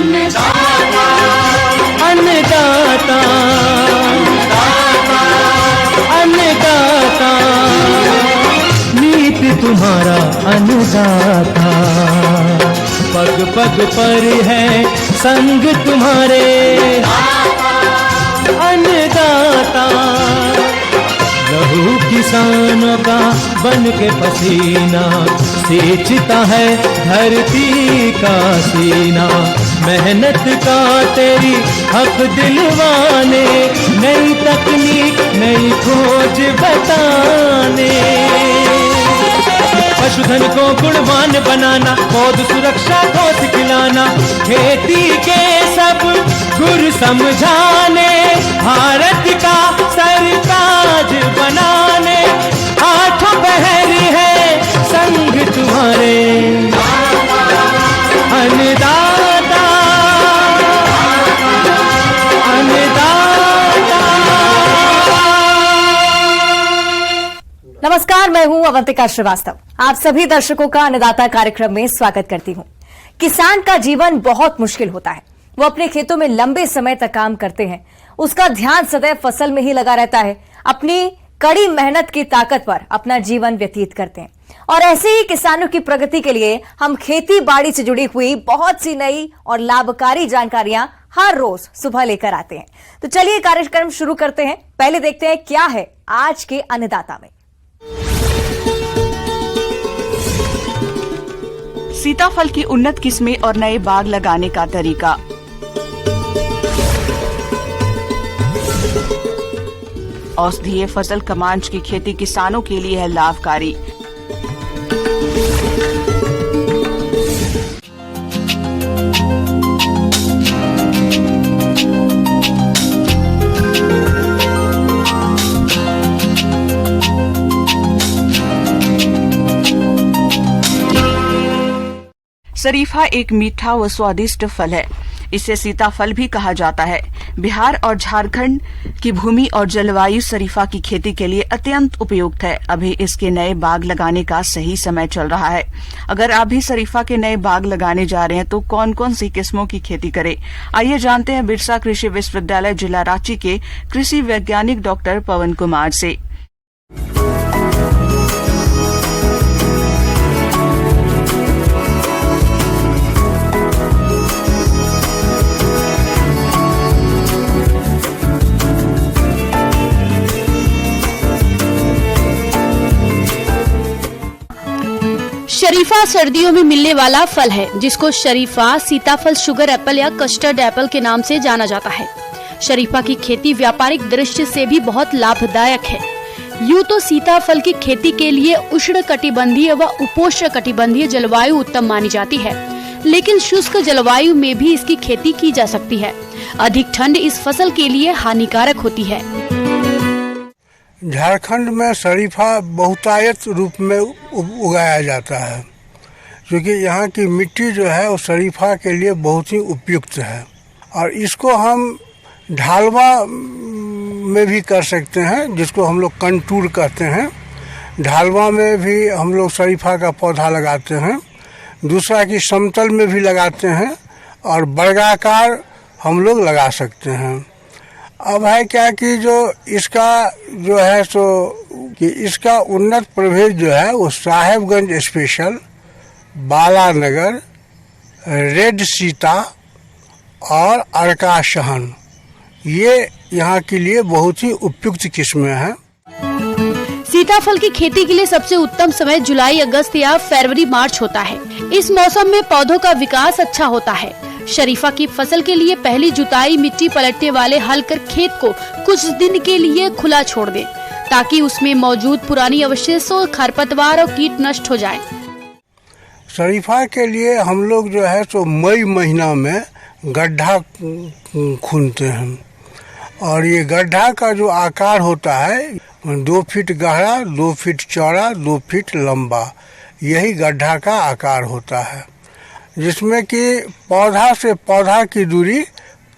अन्नदाता अन्नदाता नीत तुम्हारा अन्नदाता, पग पग पर है संग तुम्हारे अन्नदाता। लहू किसानों का बन के पसीना सींचता है धरती का सीना, मेहनत का तेरी हक दिलवाने, नई तकनीक नई खोज बताने। पशुधन को गुणवान बनाना, पौध सुरक्षा को सिखलाना, खेती के सब गुर समझाने, भारत का सरताज बनाने, आठों पहर है संग तुम्हारे अन्नदाता अन्नदाता। नमस्कार, मैं हूं अवंतिका श्रीवास्तव। आप सभी दर्शकों का अन्नदाता कार्यक्रम में स्वागत करती हूं। किसान का जीवन बहुत मुश्किल होता है। वो अपने खेतों में लंबे समय तक काम करते हैं, उसका ध्यान सदैव फसल में ही लगा रहता है, अपनी कड़ी मेहनत की ताकत पर अपना जीवन व्यतीत करते हैं। और ऐसे ही किसानों की प्रगति के लिए हम खेती बाड़ी से जुड़ी हुई बहुत सी नई और लाभकारी जानकारियां हर रोज सुबह लेकर आते हैं। तो चलिए कार्यक्रम शुरू करते हैं। पहले देखते हैं क्या है आज के अन्नदाता में। सीताफल की उन्नत किस्में और नए बाग लगाने का तरीका। औषधीय फसल कमांच की खेती किसानों के लिए है लाभकारी। शरीफा एक मीठा व स्वादिष्ट फल है। इसे सीताफल भी कहा जाता है। बिहार और झारखंड की भूमि और जलवायु शरीफा की खेती के लिए अत्यंत उपयुक्त है। अभी इसके नए बाग लगाने का सही समय चल रहा है। अगर आप भी शरीफा के नए बाग लगाने जा रहे हैं तो कौन कौन सी किस्मों की खेती करें, आइए जानते हैं बिरसा कृषि विश्वविद्यालय जिला रांची के कृषि वैज्ञानिक डॉक्टर पवन कुमार से। शरीफा सर्दियों में मिलने वाला फल है, जिसको शरीफा, सीताफल, शुगर एप्पल या कस्टर्ड एप्पल के नाम से जाना जाता है। शरीफा की खेती व्यापारिक दृष्टि से भी बहुत लाभदायक है। यूँ तो सीताफल की खेती के लिए उष्ण कटिबंधीय व उपोष्ण कटिबंधीय जलवायु उत्तम मानी जाती है, लेकिन शुष्क जलवायु में भी इसकी खेती की जा सकती है। अधिक ठंड इस फसल के लिए हानिकारक होती है। झारखंड में शरीफा बहुतायत रूप में उगाया जाता है, क्योंकि यहाँ की मिट्टी जो है वो शरीफा के लिए बहुत ही उपयुक्त है। और इसको हम ढालवा में भी कर सकते हैं, जिसको हम लोग कंटूर कहते हैं। ढालवा में भी हम लोग शरीफा का पौधा लगाते हैं। दूसरा कि समतल में भी लगाते हैं और वर्गाकार हम लोग लगा सकते हैं। अब है क्या कि जो इसका जो है सो कि इसका उन्नत प्रभेद जो है वो साहेबगंज स्पेशल, बालानगर, रेड सीता और अर्का शहन, ये यहाँ के लिए बहुत ही उपयुक्त किस्में हैं। सीताफल की खेती के लिए सबसे उत्तम समय जुलाई, अगस्त या फरवरी, मार्च होता है। इस मौसम में पौधों का विकास अच्छा होता है। शरीफा की फसल के लिए पहली जुताई मिट्टी पलटने वाले हल कर खेत को कुछ दिन के लिए खुला छोड़ दें, ताकि उसमें मौजूद पुरानी अवशेषों, खरपतवार और कीट नष्ट हो जाएं। शरीफा के लिए हम लोग जो है तो मई महीना में गड्ढा खूनते हैं, और ये गड्ढा का जो आकार होता है 2 फीट गहरा, 2 फीट चौड़ा, 2 फीट लंबा, यही गड्ढा का आकार होता है, जिसमें कि पौधा से पौधा की दूरी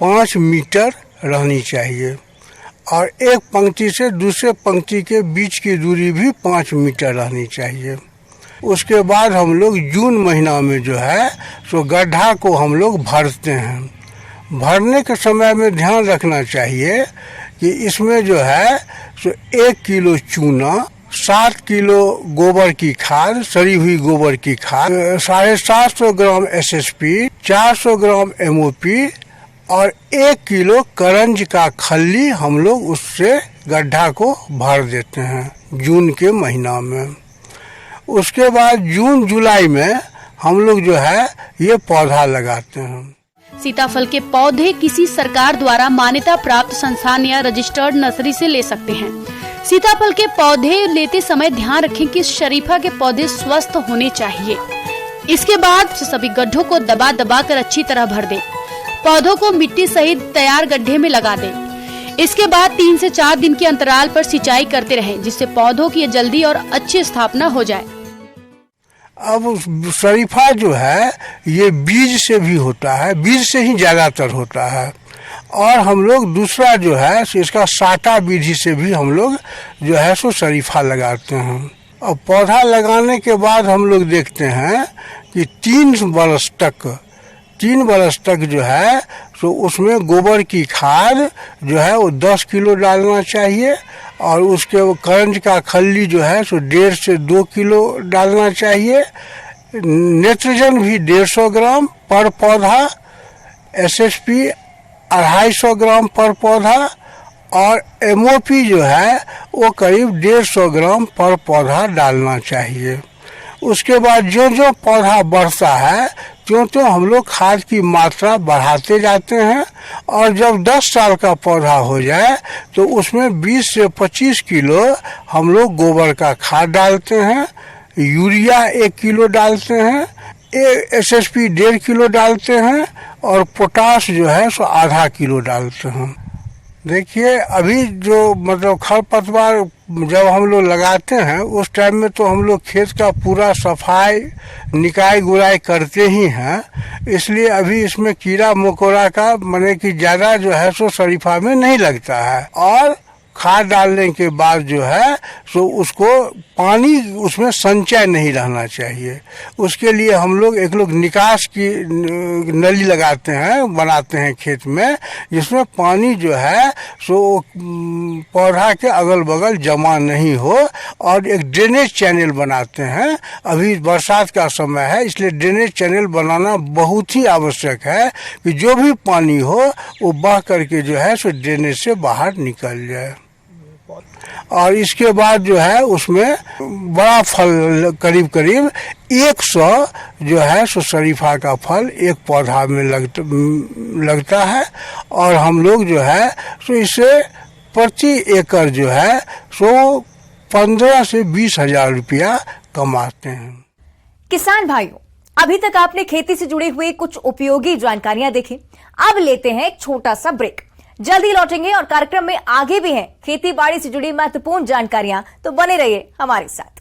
5 मीटर रहनी चाहिए और एक पंक्ति से दूसरे पंक्ति के बीच की दूरी भी 5 मीटर रहनी चाहिए। उसके बाद हम लोग जून महीना में जो है सो गड्ढा को हम लोग भरते हैं। भरने के समय में ध्यान रखना चाहिए कि इसमें जो है सो 1 किलो चूना, 7 किलो गोबर की खाद, सड़ी हुई गोबर की खाद, 750 ग्राम SSP, 400 ग्राम MOP और 1 किलो करंज का खल्ली हम लोग उससे गड्ढा को भर देते हैं जून के महीना में। उसके बाद जून जुलाई में हम लोग जो है ये पौधा लगाते हैं। सीताफल के पौधे किसी सरकार द्वारा मान्यता प्राप्त संस्थान या रजिस्टर्ड नर्सरी से ले सकते हैं। सीताफल के पौधे लेते समय ध्यान रखें कि शरीफा के पौधे स्वस्थ होने चाहिए। इसके बाद सभी गड्ढों को दबा दबा कर अच्छी तरह भर दें। पौधों को मिट्टी सहित तैयार गड्ढे में लगा दें। इसके बाद 3 से 4 दिन के अंतराल पर सिंचाई करते रहें, जिससे पौधों की जल्दी और अच्छी स्थापना हो जाए। अब शरीफा जो है ये बीज से भी होता है, बीज से ही ज्यादातर होता है। और हम लोग दूसरा जो है इसका साटा विधि से भी हम लोग जो है सो शरीफा लगाते हैं। अब पौधा लगाने के बाद हम लोग देखते हैं कि 3 बरस तक जो है तो उसमें गोबर की खाद जो है वो 10 किलो डालना चाहिए और उसके करंज का खल्ली जो है सो 1.5 से 2 किलो डालना चाहिए। नाइट्रोजन भी 150 ग्राम पर पौधा, SSP 250 ग्राम पर पौधा और MOP जो है वो करीब 150 ग्राम पर पौधा डालना चाहिए। उसके बाद जो जो पौधा बढ़ता है त्यों हम लोग खाद की मात्रा बढ़ाते जाते हैं और जब 10 साल का पौधा हो जाए तो उसमें 20 से 25 किलो हम लोग गोबर का खाद डालते हैं, यूरिया 1 किलो डालते हैं, SSP 1.5 किलो डालते हैं और पोटाश जो है सो आधा किलो डालते हैं। देखिए अभी जो मतलब खरपतवार जब हम लोग लगाते हैं उस टाइम में तो हम लोग खेत का पूरा सफाई निकाय गुड़ाई करते ही हैं, इसलिए अभी इसमें कीड़ा मकोड़ा का माने कि ज़्यादा जो है सो शरीफा में नहीं लगता है। और खाद डालने के बाद जो है सो उसको पानी उसमें संचय नहीं रहना चाहिए। उसके लिए हम लोग एक निकास की नली लगाते हैं, बनाते हैं खेत में, जिसमें पानी जो है सो पौधा के अगल बगल जमा नहीं हो और एक ड्रेनेज चैनल बनाते हैं। अभी बरसात का समय है इसलिए ड्रेनेज चैनल बनाना बहुत ही आवश्यक है कि जो भी पानी हो वो बह करके जो है सो ड्रेनेज से बाहर निकल जाए। और इसके बाद जो है उसमें बड़ा फल करीब 100 जो है सो शरीफा का फल एक पौधा में लगता है और हम लोग जो है सो इसे प्रति एकड़ जो है सो 15 से 20 हजार रुपया कमाते हैं। किसान भाइयों, अभी तक आपने खेती से जुड़े हुए कुछ उपयोगी जानकारियां देखी। अब लेते हैं एक छोटा सा ब्रेक, जल्दी लौटेंगे और कार्यक्रम में आगे भी हैं खेती बाड़ी से जुड़ी महत्वपूर्ण जानकारियां, तो बने रहिए हमारे साथ।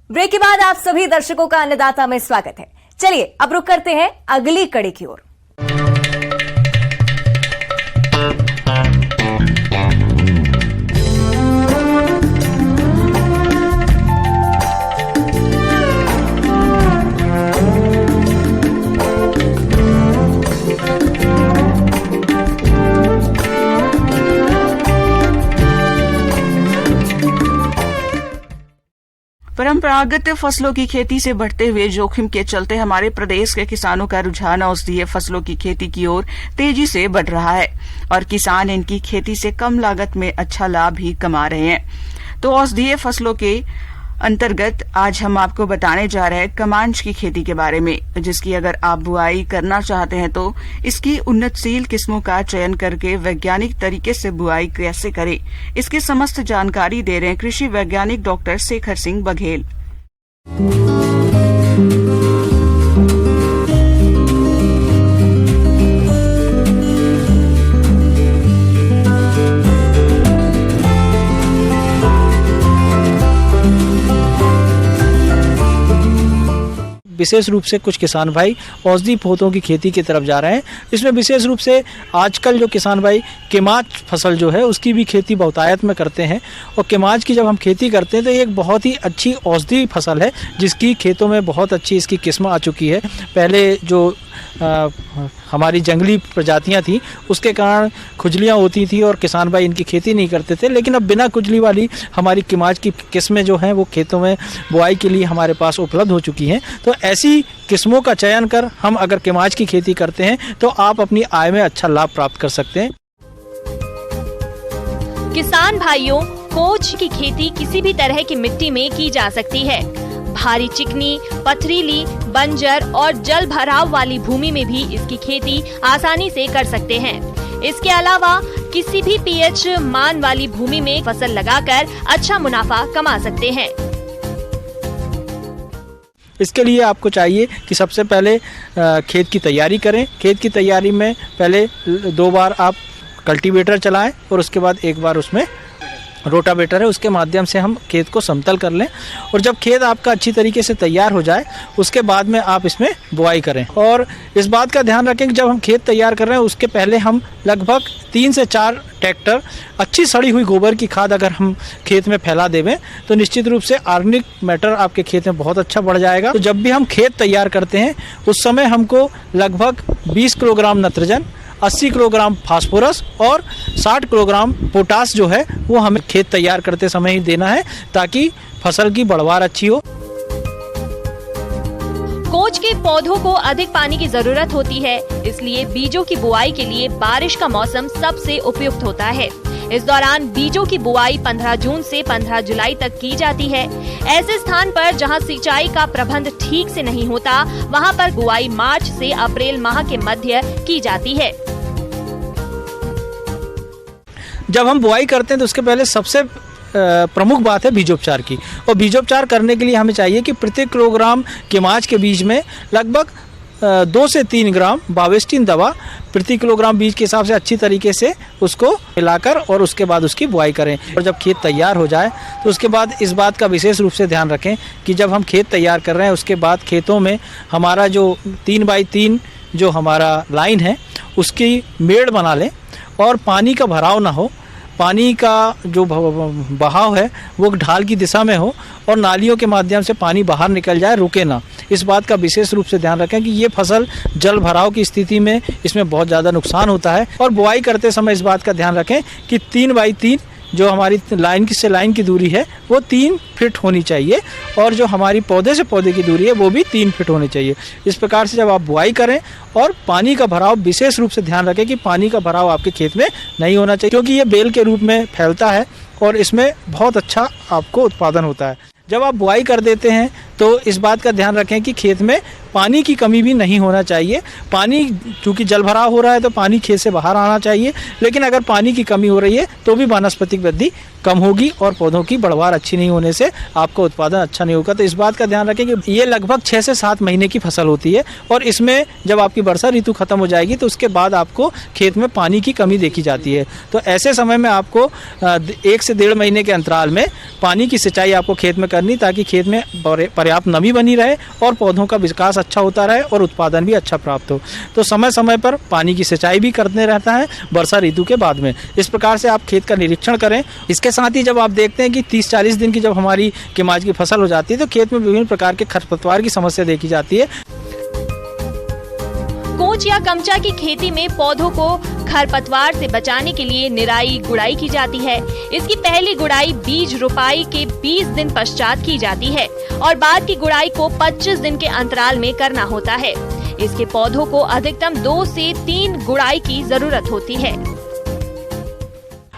ब्रेक के बाद आप सभी दर्शकों का अन्नदाता में स्वागत है। चलिए अब रुक करते हैं अगली कड़ी की ओर। परंपरागत फसलों की खेती से बढ़ते हुए जोखिम के चलते हमारे प्रदेश के किसानों का रुझान औषधीय फसलों की खेती की ओर तेजी से बढ़ रहा है और किसान इनकी खेती से कम लागत में अच्छा लाभ भी कमा रहे हैं। तो औषधीय फसलों के अंतर्गत आज हम आपको बताने जा रहे हैं कमांच की खेती के बारे में, जिसकी अगर आप बुआई करना चाहते हैं तो इसकी उन्नतशील किस्मों का चयन करके वैज्ञानिक तरीके से बुआई कैसे करें, इसकी समस्त जानकारी दे रहे हैं कृषि वैज्ञानिक डॉक्टर शेखर सिंह बघेल। विशेष रूप से कुछ किसान भाई औषधि पौधों की खेती की तरफ जा रहे हैं। इसमें विशेष रूप से आजकल जो किसान भाई केमाच फसल जो है उसकी भी खेती बहुतायत में करते हैं। और केमाच की जब हम खेती करते हैं तो ये एक बहुत ही अच्छी औषधि फसल है जिसकी खेतों में बहुत अच्छी इसकी किस्म आ चुकी है। पहले जो हमारी जंगली प्रजातियां थी उसके कारण खुजलियां होती थी और किसान भाई इनकी खेती नहीं करते थे, लेकिन अब बिना खुजली वाली हमारी केमाच की किस्में जो हैं वो खेतों में बुआई के लिए हमारे पास उपलब्ध हो चुकी हैं। तो ऐसी किस्मों का चयन कर हम अगर केमाच की खेती करते हैं तो आप अपनी आय में अच्छा लाभ प्राप्त कर सकते हैं। किसान भाइयों, कोच की खेती किसी भी तरह की मिट्टी में की जा सकती है। भारी चिकनी, पथरीली, बंजर और जल भराव वाली भूमि में भी इसकी खेती आसानी से कर सकते हैं। इसके अलावा किसी भी पीएच मान वाली भूमि में फसल लगाकर अच्छा मुनाफा कमा सकते हैं। इसके लिए आपको चाहिए कि सबसे पहले खेत की तैयारी करें। खेत की तैयारी में पहले 2 बार आप कल्टीवेटर चलाएं और उसके बाद 1 बार उसमें रोटावेटर है उसके माध्यम से हम खेत को समतल कर लें। और जब खेत आपका अच्छी तरीके से तैयार हो जाए उसके बाद में आप इसमें बुआई करें। और इस बात का ध्यान रखें कि जब हम खेत तैयार कर रहे हैं उसके पहले हम लगभग 3 से 4 ट्रैक्टर अच्छी सड़ी हुई गोबर की खाद अगर हम खेत में फैला देवें तो निश्चित रूप से ऑर्गेनिक मैटर आपके खेत में बहुत अच्छा बढ़ जाएगा। तो जब भी हम खेत तैयार करते हैं उस समय हमको लगभग 20 किलोग्राम नत्रजन, 80 किलोग्राम फास्फोरस और 60 किलोग्राम पोटास जो है वो हमें खेत तैयार करते समय ही देना है ताकि फसल की बढ़वार अच्छी हो। कोच के पौधों को अधिक पानी की जरूरत होती है, इसलिए बीजों की बुआई के लिए बारिश का मौसम सबसे उपयुक्त होता है। इस दौरान बीजों की बुआई 15 जून से 15 जुलाई तक की जाती है। ऐसे स्थान पर जहां सिंचाई का प्रबंध ठीक से नहीं होता, वहां पर बुआई मार्च से अप्रैल माह के मध्य की जाती है। जब हम बुआई करते हैं तो उसके पहले सबसे प्रमुख बात है बीजोपचार की। और बीजोपचार करने के लिए हमें चाहिए कि प्रति किलोग्राम केमाच के बीज में लगभग 2 से 3 ग्राम बावेस्टिन दवा प्रति किलोग्राम बीज के हिसाब से अच्छी तरीके से उसको मिलाकर और उसके बाद उसकी बुआई करें। और जब खेत तैयार हो जाए तो उसके बाद इस बात का विशेष रूप से ध्यान रखें कि जब हम खेत तैयार कर रहे हैं उसके बाद खेतों में हमारा जो 3 बाई 3 जो हमारा लाइन है उसकी मेड़ बना लें और पानी का भराव ना हो। पानी का जो बहाव है वो ढाल की दिशा में हो और नालियों के माध्यम से पानी बाहर निकल जाए, रुके ना। इस बात का विशेष रूप से ध्यान रखें कि ये फसल जल भराव की स्थिति में इसमें बहुत ज़्यादा नुकसान होता है। और बुआई करते समय इस बात का ध्यान रखें कि 3 बाई 3 जो हमारी लाइन की दूरी है वो 3 फीट होनी चाहिए और जो हमारी पौधे से पौधे की दूरी है वो भी 3 फीट होनी चाहिए। इस प्रकार से जब आप बुआई करें और पानी का भराव विशेष रूप से ध्यान रखें कि पानी का भराव आपके खेत में नहीं होना चाहिए, क्योंकि ये बेल के रूप में फैलता है और इसमें बहुत अच्छा आपको उत्पादन होता है। जब आप बुआई कर देते हैं तो इस बात का ध्यान रखें कि खेत में पानी की कमी भी नहीं होना चाहिए। पानी चूँकि जल भराव हो रहा है तो पानी खेत से बाहर आना चाहिए, लेकिन अगर पानी की कमी हो रही है तो भी वानस्पतिक वृद्धि कम होगी और पौधों की बढ़वार अच्छी नहीं होने से आपका उत्पादन अच्छा नहीं होगा। तो इस बात का ध्यान रखें कि ये लगभग 6 से 7 महीने की फसल होती है और इसमें जब आपकी वर्षा ऋतु खत्म हो जाएगी तो उसके बाद आपको खेत में पानी की कमी देखी जाती है। तो ऐसे समय में आपको 1 से 1.5 महीने के अंतराल में पानी की सिंचाई आपको खेत में करनी ताकि खेत में पर्याप्त नमी बनी रहे और पौधों का विकास अच्छा होता रहे और उत्पादन भी अच्छा प्राप्त हो। तो समय समय पर पानी की सिंचाई भी करते रहता है वर्षा ऋतु के बाद में। इस प्रकार से आप खेत का निरीक्षण करें। इसके साथ ही जब आप देखते हैं कि 30-40 दिन की जब हमारी केमाच की फसल हो जाती है तो खेत में विभिन्न प्रकार के खरपतवार की समस्या देखी जाती है। कोच या कमचा की खेती में पौधों को खरपतवार से बचाने के लिए निराई गुड़ाई की जाती है। इसकी पहली गुड़ाई बीज रोपाई के 20 दिन पश्चात की जाती है और बाद की गुड़ाई को 25 दिन के अंतराल में करना होता है। इसके पौधों को अधिकतम 2 से 3 गुड़ाई की जरूरत होती है।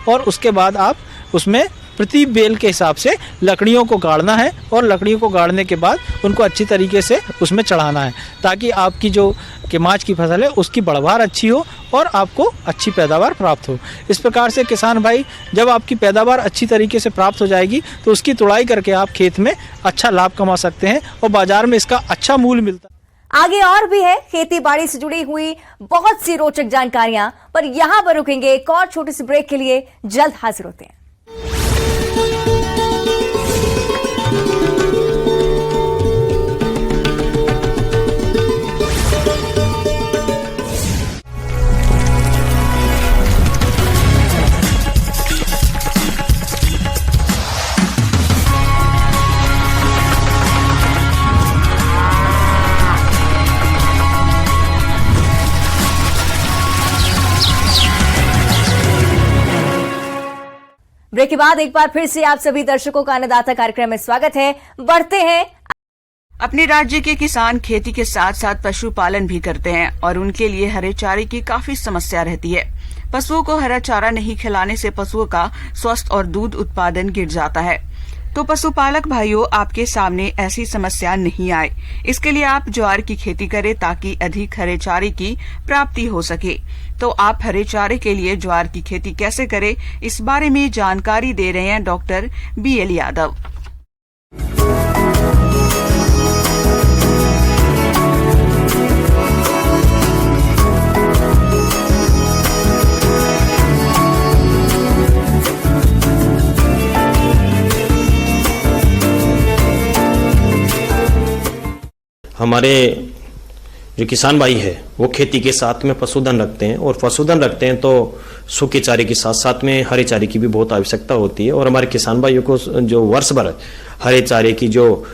और उसके बाद आप उसमें प्रति बेल के हिसाब से लकड़ियों को गाड़ना है और लकड़ियों को गाड़ने के बाद उनको अच्छी तरीके से उसमें चढ़ाना है ताकि आपकी जो केमाच की फसल है उसकी बढ़वार अच्छी हो और आपको अच्छी पैदावार प्राप्त हो। इस प्रकार से किसान भाई जब आपकी पैदावार अच्छी तरीके से प्राप्त हो जाएगी तो उसकी तुड़ाई करके आप खेत में अच्छा लाभ कमा सकते हैं और बाजार में इसका अच्छा मूल्य मिलता है। आगे और भी है खेती बाड़ी से जुड़ी हुई बहुत सी रोचक जानकारियां, पर यहां पर रुकेंगे एक और छोटे से ब्रेक के लिए। जल्द हाजिर होते हैं। ब्रेक के बाद एक बार फिर से आप सभी दर्शकों का अन्नदाता कार्यक्रम में स्वागत है। बढ़ते हैं। अपने राज्य के किसान खेती के साथ साथ पशुपालन भी करते हैं और उनके लिए हरे चारे की काफी समस्या रहती है। पशुओं को हरा चारा नहीं खिलाने से पशुओं का स्वास्थ्य और दूध उत्पादन गिर जाता है। तो पशुपालक भाइयों, आपके सामने ऐसी समस्या नहीं आए, इसके लिए आप ज्वार की खेती करें ताकि अधिक हरे चारे की प्राप्ति हो सके। तो आप हरे चारे के लिए ज्वार की खेती कैसे करें, इस बारे में जानकारी दे रहे हैं डॉक्टर BL यादव। हमारे जो किसान भाई है वो खेती के साथ में पशुधन रखते हैं, और पशुधन रखते हैं तो सूखे चारे के साथ साथ में हरे चारे की भी बहुत आवश्यकता होती है। और हमारे किसान भाइयों को जो वर्ष भर हरे चारे की जो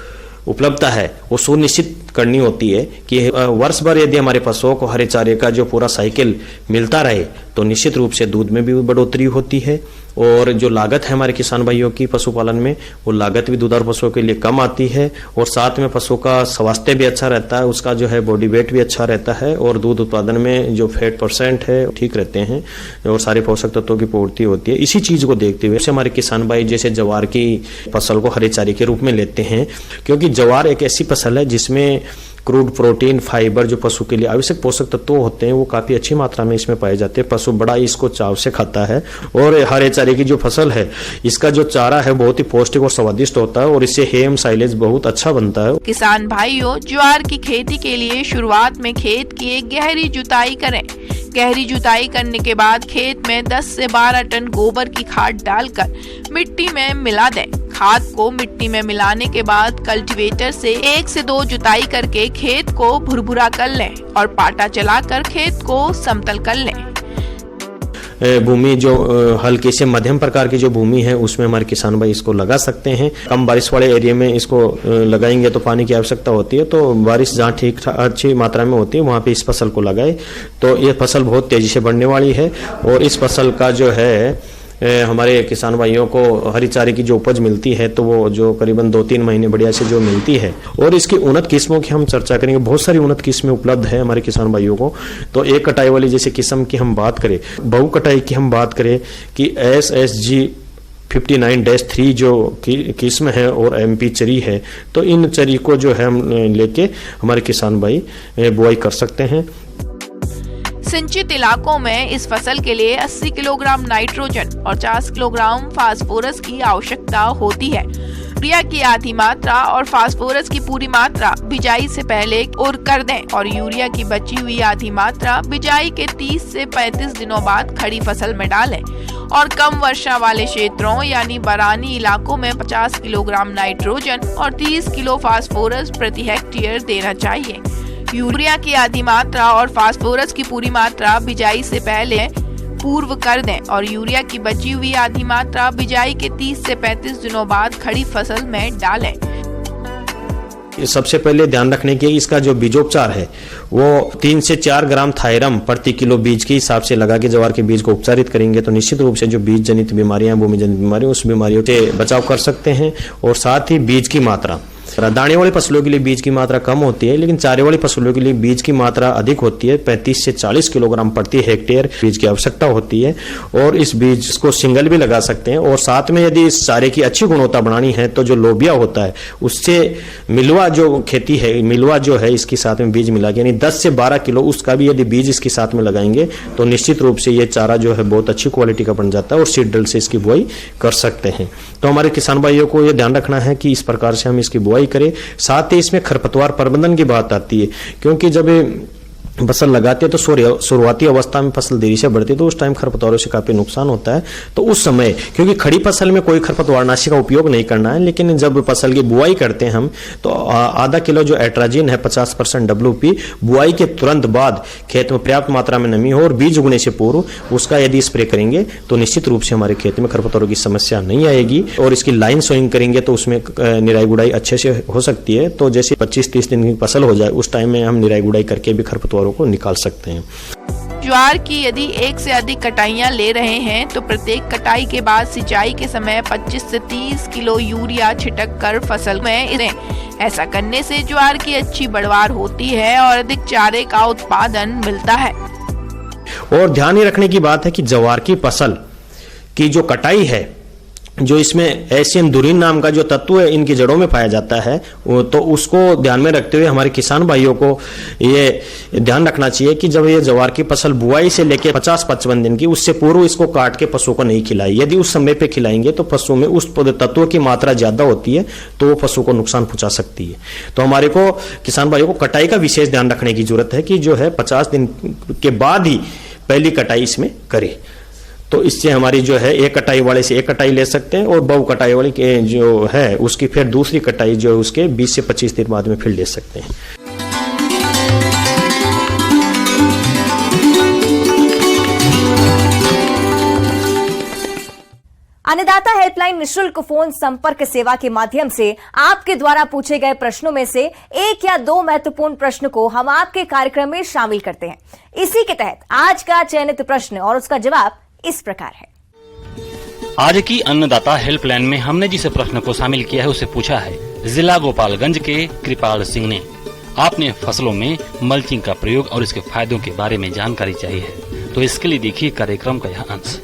उपलब्धता है वो सुनिश्चित करनी होती है कि वर्ष भर यदि हमारे पशुओं को हरे चारे का जो पूरा साइकिल मिलता रहे तो निश्चित रूप से दूध में भी बढ़ोतरी होती है, और जो लागत है हमारे किसान भाइयों की पशुपालन में वो लागत भी दुधारू पशुओं के लिए कम आती है, और साथ में पशु का स्वास्थ्य भी अच्छा रहता है, उसका जो है बॉडी वेट भी अच्छा रहता है, और दूध उत्पादन में जो फैट % है ठीक रहते हैं, और सारे पोषक तत्वों की पूर्ति होती है। इसी चीज को देखते हुए हमारे किसान भाई जैसे ज्वार की फसल को हरे चारे के रूप में लेते हैं, क्योंकि ज्वार एक ऐसी फसल है जिसमें क्रूड प्रोटीन, फाइबर जो पशु के लिए आवश्यक पोषक तत्व होते हैं वो काफी अच्छी मात्रा में इसमें पाए जाते हैं। पशु बड़ा इसको चाव से खाता है, और हरे चारे की जो फसल है इसका जो चारा है बहुत ही पौष्टिक और स्वादिष्ट होता है, और इससे हेम साइलेज बहुत अच्छा बनता है। किसान भाइयों, ज्वार की खेती के लिए शुरुआत में खेत की एक गहरी जुताई करें। गहरी जुताई करने के बाद खेत में 10 से 12 टन गोबर की खाद डालकर मिट्टी में मिला दें। खाद को मिट्टी में मिलाने के बाद कल्टीवेटर से 1 से 2 जुताई करके खेत को भुरभुरा कर लें और पाटा चलाकर खेत को समतल कर लें। भूमि जो हल्की से मध्यम प्रकार की जो भूमि है उसमें हमारे किसान भाई इसको लगा सकते हैं। कम बारिश वाले एरिया में इसको लगाएंगे तो पानी की आवश्यकता होती है, तो बारिश जहाँ ठीक अच्छी मात्रा में होती है वहाँ पे इस फसल को लगाए तो ये फसल बहुत तेजी से बढ़ने वाली है। और इस फसल का जो है हमारे किसान भाइयों को हरी चारे की जो उपज मिलती है तो वो जो करीबन 2-3 महीने बढ़िया से जो मिलती है। और इसकी उन्नत किस्मों की हम चर्चा करेंगे। बहुत सारी उन्नत किस्में उपलब्ध है हमारे किसान भाइयों को। तो एक कटाई वाली जैसे किस्म की हम बात करें, बहु कटाई की हम बात करें कि SSG 59-3 जो किस्म है और MP चरी है, तो इन चरी को जो है हम लेके हमारे किसान भाई बुआई कर सकते हैं। सिंचित इलाकों में इस फसल के लिए 80 किलोग्राम नाइट्रोजन और 50 किलोग्राम फास्फोरस की आवश्यकता होती है। यूरिया की आधी मात्रा और फास्फोरस की पूरी मात्रा बिजाई से पहले और कर दें, और यूरिया की बची हुई आधी मात्रा बिजाई के 30 से 35 दिनों बाद खड़ी फसल में डालें। और कम वर्षा वाले क्षेत्रों यानी बरानी इलाकों में 50 किलोग्राम नाइट्रोजन और 30 किलो फास्फोरस प्रति हेक्टेयर देना चाहिए। यूरिया की आधी मात्रा और फास्फोरस की पूरी मात्रा बिजाई से पहले पूर्व कर दें, और यूरिया की बची हुई आधी मात्रा बिजाई के 30 से 35 दिनों बाद खड़ी फसल में डालें। सबसे पहले ध्यान रखने की इसका जो बीजोपचार है वो 3 से 4 ग्राम थायरम प्रति किलो बीज के हिसाब से लगा के ज्वार के बीज को उपचारित करेंगे तो निश्चित रूप से जो बीज जनित बीमारियां, भूमि जनित बीमारियां, उस बीमारियों से बचाव कर सकते हैं। और साथ ही बीज की मात्रा, दाने वाली फसलों के लिए बीज की मात्रा कम होती है, लेकिन चारे वाली फसलों के लिए बीज की मात्रा अधिक होती है। 35 से 40 किलोग्राम प्रति हेक्टेयर बीज की आवश्यकता होती है, और इस बीज को सिंगल भी लगा सकते हैं। और साथ में यदि इस चारे की अच्छी गुणवत्ता बढ़ानी है तो जो लोबिया होता है उससे मिलवा जो खेती है, मिलवा जो है इसके साथ में बीज मिला के यानी 10 से 12 किलो उसका भी यदि बीज इसके साथ में लगाएंगे तो निश्चित रूप से ये चारा जो है बहुत अच्छी क्वालिटी का बन जाता है, और सीड ड्रिल से इसकी बुआई कर सकते हैं। तो हमारे किसान भाइयों को ये ध्यान रखना है कि इस प्रकार से हम इसकी बुआई करें। साथ ही इसमें खरपतवार प्रबंधन की बात आती है, क्योंकि जब फसल लगाते हैं तो शुरुआती अवस्था में फसल देरी से बढ़ती है तो उस टाइम खरपतवारों से काफी नुकसान होता है। तो उस समय क्योंकि खड़ी फसल में कोई खरपतवारनाशी का उपयोग नहीं करना है, लेकिन जब फसल की बुआई करते हैं हम तो आधा किलो जो एट्राजिन है 50% WP बुआई के तुरंत बाद खेत में पर्याप्त मात्रा में नमी हो और बीज उगने से पूर्व उसका यदि स्प्रे करेंगे तो निश्चित रूप से हमारे खेत में खरपतवारों की समस्या नहीं आएगी। और इसकी लाइन सोइंग करेंगे तो उसमें निराई गुड़ाई अच्छे से हो सकती है। तो जैसे 25-30 दिन की फसल हो जाए उस टाइम में हम निराई गुड़ाई करके भी खरपतवारों को निकाल सकते हैं। ज्वार की यदि एक से अधिक कटाइयाँ ले रहे हैं तो प्रत्येक कटाई के बाद सिंचाई के समय 25 से 30 किलो यूरिया छिटक कर फसल में इरें। ऐसा करने से ज्वार की अच्छी बढ़वार होती है और अधिक चारे का उत्पादन मिलता है। और ध्यान ये रखने की बात है कि ज्वार की फसल की जो कटाई है, जो इसमें एशियन धुरीन नाम का जो तत्व है इनकी जड़ों में पाया जाता है, तो उसको ध्यान में रखते हुए हमारे किसान भाइयों को ये ध्यान रखना चाहिए कि जब ये ज्वार की फसल बुआई से लेकर 50-55 दिन की, उससे पूर्व इसको काट के पशुओं को नहीं खिलाए। यदि उस समय पे खिलाएंगे तो पशुओं में उस तत्वों की मात्रा ज्यादा होती है, तो वो पशु को नुकसान पहुंचा सकती है। तो हमारे को किसान भाइयों को कटाई का विशेष ध्यान रखने की जरूरत है कि जो है 50 दिन के बाद ही पहली कटाई इसमें करे। तो इससे हमारी जो है एक कटाई वाले से एक कटाई ले सकते हैं और बहु कटाई वाली के जो है उसकी फिर दूसरी कटाई जो है उसके 20 से 25 दिन बाद में फिर ले सकते हैं। अन्नदाता हेल्पलाइन निशुल्क फोन संपर्क सेवा के माध्यम से आपके द्वारा पूछे गए प्रश्नों में से एक या दो महत्वपूर्ण प्रश्न को हम आपके कार्यक्रम में शामिल करते हैं। इसी के तहत आज का चयनित प्रश्न और उसका जवाब इस प्रकार है। आज की अन्नदाता हेल्पलाइन में हमने जिस प्रश्न को शामिल किया है उसे पूछा है जिला गोपालगंज के कृपाल सिंह ने। आपने फसलों में मल्चिंग का प्रयोग और इसके फायदों के बारे में जानकारी चाहिए है, तो इसके लिए देखिए कार्यक्रम का यह अंश।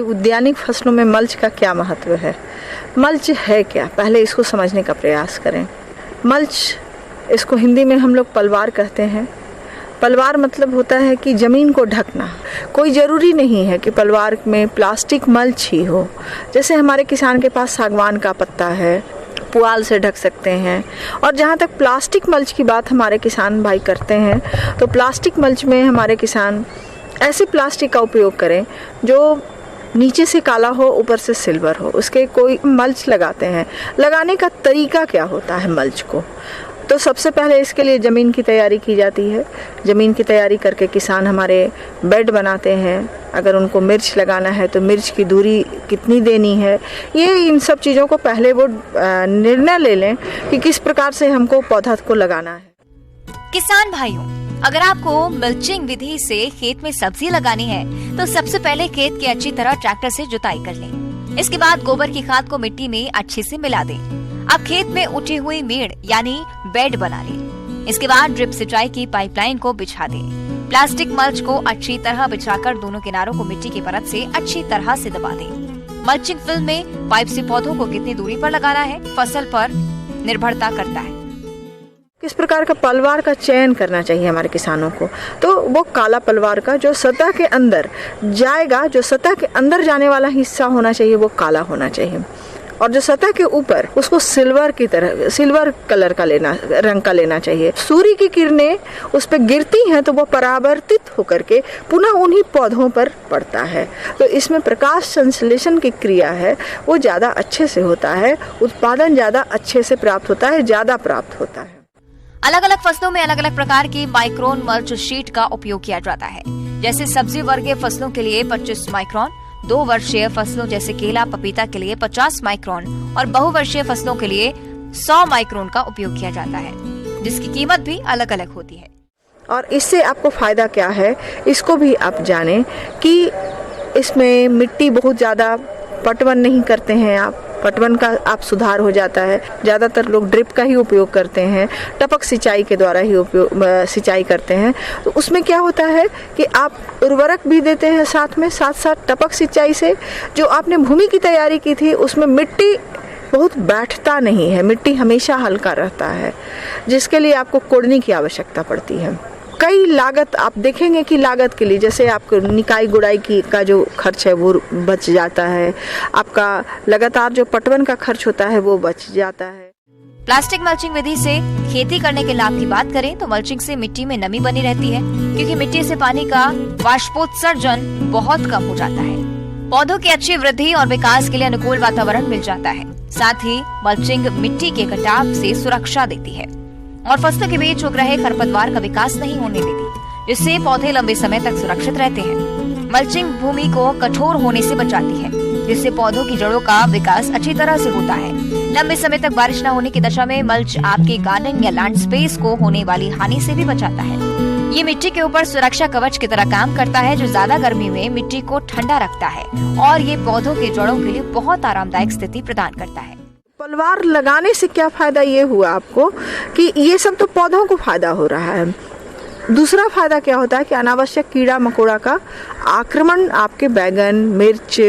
उद्यानिक फसलों में मल्च का क्या महत्व है, मल्च है क्या, पहले इसको समझने का प्रयास करें। मल्च, इसको हिंदी में हम लोग पलवार कहते हैं। पलवार मतलब होता है कि ज़मीन को ढकना। कोई ज़रूरी नहीं है कि पलवार में प्लास्टिक मल्च ही हो। जैसे हमारे किसान के पास सागवान का पत्ता है, पुआल से ढक सकते हैं। और जहाँ तक प्लास्टिक मल्च की बात हमारे किसान भाई करते हैं, तो प्लास्टिक मल्च में हमारे किसान ऐसी प्लास्टिक का उपयोग करें जो नीचे से काला हो, ऊपर से सिल्वर हो, उसके कोई मल्च लगाते हैं। लगाने का तरीका क्या होता है मल्च को, तो सबसे पहले इसके लिए ज़मीन की तैयारी की जाती है। ज़मीन की तैयारी करके किसान हमारे बेड बनाते हैं। अगर उनको मिर्च लगाना है तो मिर्च की दूरी कितनी देनी है, ये इन सब चीज़ों को पहले वो निर्णय ले लें कि किस प्रकार से हमको पौधा को लगाना है। किसान भाइयों, अगर आपको मल्चिंग विधि से खेत में सब्जी लगानी है तो सबसे पहले खेत की अच्छी तरह ट्रैक्टर से जुताई कर लें। इसके बाद गोबर की खाद को मिट्टी में अच्छे से मिला दें। अब खेत में उठी हुई मेड़ यानी बेड बना लें। इसके बाद ड्रिप सिंचाई की पाइपलाइन को बिछा दें। प्लास्टिक मल्च को अच्छी तरह बिछाकर दोनों किनारों को मिट्टी की परत से अच्छी तरह से दबा दें। मल्चिंग फिल्म में पाइप से पौधों को कितनी दूरी पर लगाना है फसल पर निर्भरता करता है। किस प्रकार का पलवार का चयन करना चाहिए हमारे किसानों को, तो वो काला पलवार का जो सतह के अंदर जाएगा, जो सतह के अंदर जाने वाला हिस्सा होना चाहिए वो काला होना चाहिए। और जो सतह के ऊपर उसको सिल्वर की तरह, सिल्वर कलर का रंग का लेना चाहिए। सूर्य की किरणें उस पर गिरती हैं तो वो परावर्तित होकर के पुनः उन्हीं पौधों पर पड़ता है। तो इसमें प्रकाश संश्लेषण की क्रिया है वो ज़्यादा अच्छे से होता है, उत्पादन ज़्यादा अच्छे से प्राप्त होता है, ज़्यादा प्राप्त होता है। अलग अलग फसलों में अलग अलग प्रकार की माइक्रोन मल्च शीट का उपयोग किया जाता है। जैसे सब्जी वर्गीय फसलों के लिए 25 माइक्रोन, 2 वर्षीय फसलों जैसे केला पपीता के लिए 50 माइक्रोन और बहुवर्षीय फसलों के लिए 100 माइक्रोन का उपयोग किया जाता है, जिसकी कीमत भी अलग अलग होती है। और इससे आपको फायदा क्या है, इसको भी आप जानें कि इसमें मिट्टी बहुत ज्यादा पटवन नहीं करते हैं आप, पटवन का आप सुधार हो जाता है। ज़्यादातर लोग ड्रिप का ही उपयोग करते हैं, टपक सिंचाई के द्वारा ही सिंचाई करते हैं। तो उसमें क्या होता है कि आप उर्वरक भी देते हैं साथ में, साथ साथ टपक सिंचाई से जो आपने भूमि की तैयारी की थी उसमें मिट्टी बहुत बैठता नहीं है, मिट्टी हमेशा हल्का रहता है, जिसके लिए आपको कोड़ने की आवश्यकता पड़ती है। कई लागत आप देखेंगे कि लागत के लिए जैसे आपको निकाई गुड़ाई की का जो खर्च है वो बच जाता है, आपका लगातार जो पटवन का खर्च होता है वो बच जाता है। प्लास्टिक मल्चिंग विधि से खेती करने के लाभ की बात करें तो मल्चिंग से मिट्टी में नमी बनी रहती है, क्योंकि मिट्टी से पानी का वाष्पोत्सर्जन बहुत कम हो जाता है। पौधों की अच्छी वृद्धि और विकास के लिए अनुकूल वातावरण मिल जाता है। साथ ही मल्चिंग मिट्टी के कटाव से सुरक्षा देती है। और फसलों के बीच उग रहे खरपतवार का विकास नहीं होने देती, जिससे पौधे लंबे समय तक सुरक्षित रहते हैं। मल्चिंग भूमि को कठोर होने से बचाती है, जिससे पौधों की जड़ों का विकास अच्छी तरह से होता है। लंबे समय तक बारिश न होने की दशा में मल्च आपके गार्डन या लैंड स्पेस को होने वाली हानि से भी बचाता है। ये मिट्टी के ऊपर सुरक्षा कवच की तरह काम करता है, जो ज्यादा गर्मी में मिट्टी को ठंडा रखता है और ये पौधों के जड़ों के लिए बहुत आरामदायक स्थिति प्रदान करता है। पलवार लगाने से क्या फायदा ये हुआ आपको कि ये सब तो पौधों को फायदा हो रहा है। दूसरा फायदा क्या होता है कि अनावश्यक कीड़ा मकोड़ा का आक्रमण आपके बैगन, मिर्च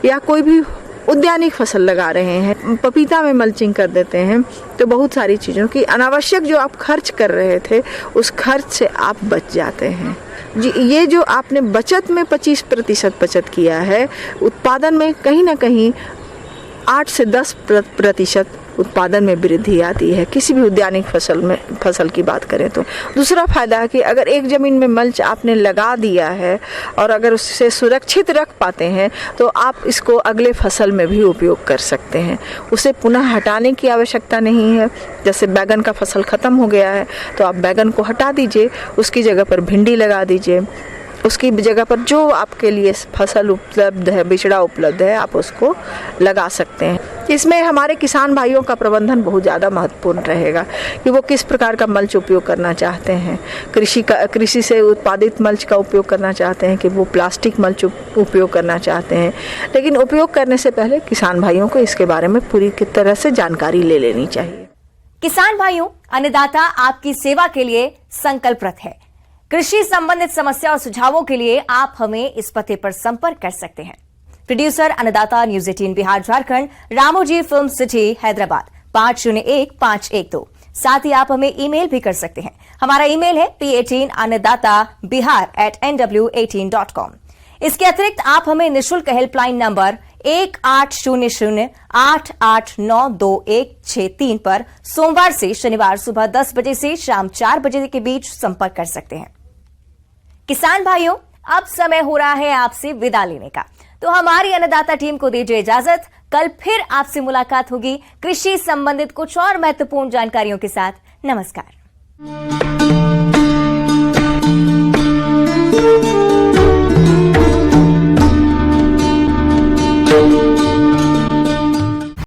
या कोई भी उद्यानिक फसल लगा रहे हैं, पपीता में मल्चिंग कर देते हैं, तो बहुत सारी चीज़ों की अनावश्यक जो आप खर्च कर रहे थे उस खर्च से आप बच जाते हैं। जी, ये जो आपने बचत में 25% बचत किया है, उत्पादन में कहीं ना कहीं 8 से 10% उत्पादन में वृद्धि आती है किसी भी उद्यानिक फसल की बात करें तो। दूसरा फायदा है कि अगर एक जमीन में मल्च आपने लगा दिया है और अगर उससे सुरक्षित रख पाते हैं तो आप इसको अगले फसल में भी उपयोग कर सकते हैं। उसे पुनः हटाने की आवश्यकता नहीं है। जैसे बैगन का फसल खत्म हो गया है तो आप बैगन को हटा दीजिए, उसकी जगह पर भिंडी लगा दीजिए, उसकी जगह पर जो आपके लिए फसल उपलब्ध है, बिचड़ा उपलब्ध है, आप उसको लगा सकते हैं। इसमें हमारे किसान भाइयों का प्रबंधन बहुत ज़्यादा महत्वपूर्ण रहेगा कि वो किस प्रकार का मल्च उपयोग करना चाहते हैं। कृषि से उत्पादित मल्च का उपयोग करना चाहते हैं कि वो प्लास्टिक मल्च उपयोग करना चाहते हैं, लेकिन उपयोग करने से पहले किसान भाइयों को इसके बारे में पूरी तरह से जानकारी ले लेनी चाहिए। किसान भाइयों, अन्नदाता आपकी सेवा के लिए संकल्परत है। कृषि संबंधित समस्या और सुझावों के लिए आप हमें इस पते पर संपर्क कर सकते हैं। प्रोड्यूसर अन्नदाता, news 18 Bihar Jharkhand, Ramoji film city, Hyderabad 501512। साथ ही आप हमें ईमेल भी कर सकते हैं। हमारा ईमेल है p18annadatabihar@nw18.com। इसके अतिरिक्त आप हमें निःशुल्क हेल्पलाइन नंबर 1800-889-2163 पर सोमवार से शनिवार सुबह 10 बजे से शाम 4 बजे के बीच संपर्क कर सकते हैं। किसान भाइयों, अब समय हो रहा है आपसे विदा लेने का, तो हमारी अन्नदाता टीम को दीजिए इजाजत। कल फिर आपसे मुलाकात होगी कृषि संबंधित कुछ और महत्वपूर्ण जानकारियों के साथ। नमस्कार।